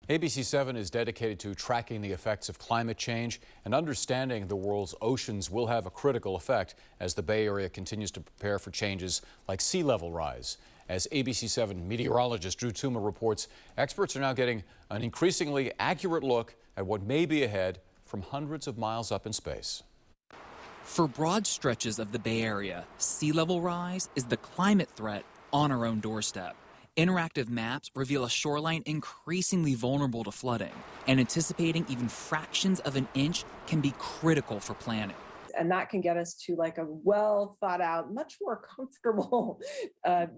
ABC7 is dedicated to tracking the effects of climate change, and understanding the world's oceans will have a critical effect as the Bay Area continues to prepare for changes like sea level rise. As ABC7 meteorologist Drew Tuma reports, experts are now getting an increasingly accurate look at what may be ahead from hundreds of miles up in space. For broad stretches of the Bay Area, sea level rise is the climate threat on our own doorstep. Interactive maps reveal a shoreline increasingly vulnerable to flooding, and anticipating even fractions of an inch can be critical for planning. And that can get us to like a well thought out, much more comfortable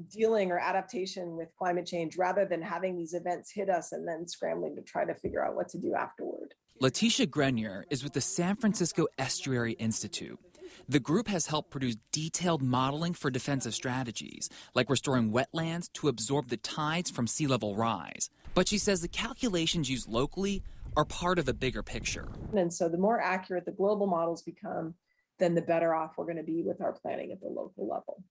dealing or adaptation with climate change, rather than having these events hit us and then scrambling to try to figure out what to do afterward. LETITIA GRENIER is with the San Francisco Estuary Institute. The group has helped produce detailed modeling for defensive strategies, like restoring wetlands to absorb the tides from sea level rise. But she says the calculations used locally are part of a bigger picture. And so the more accurate the global models become, then the better off we're going to be with our planning at the local level.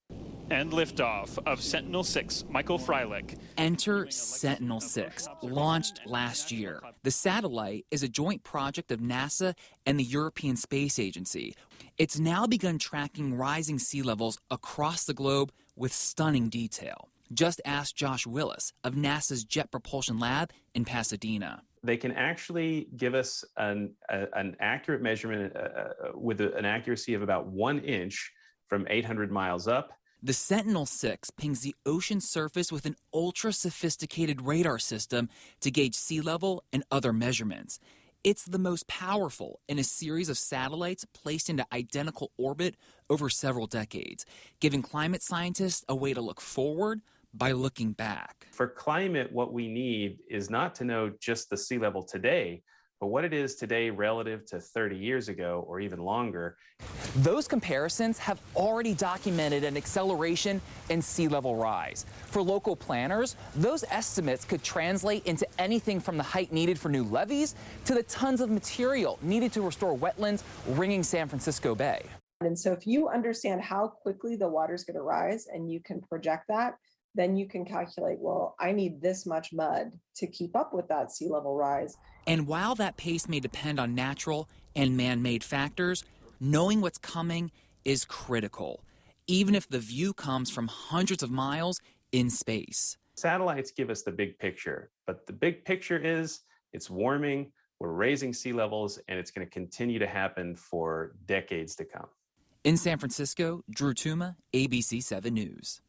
And liftoff of Sentinel-6 Michael Freilich. Enter Sentinel-6, launched last year. The satellite is a joint project of NASA and the European Space Agency. It's now begun tracking rising sea levels across the globe with stunning detail. Just ask Josh Willis of NASA's Jet Propulsion Lab in Pasadena. They can actually give us an accurate measurement with an accuracy of about 1 inch from 800 miles up. The Sentinel-6 pings the ocean surface with an ultra-sophisticated radar system to gauge sea level and other measurements. It's the most powerful in a series of satellites placed into identical orbit over several decades, giving climate scientists a way to look forward by looking back. For climate, what we need is not to know just the sea level today, but what it is today relative to 30 years ago or even longer. Those comparisons have already documented an acceleration in sea level rise. For local planners, those estimates could translate into anything from the height needed for new levees to the tons of material needed to restore wetlands ringing San Francisco Bay. And so if you understand how quickly the water's going to rise and you can project that, then you can calculate, well, I need this much mud to keep up with that sea level rise. And while that pace may depend on natural and man-made factors, knowing what's coming is critical, even if the view comes from hundreds of miles in space. Satellites give us the big picture, but the big picture is it's warming, we're raising sea levels, and it's going to continue to happen for decades to come. In San Francisco, Drew Tuma, ABC7 News.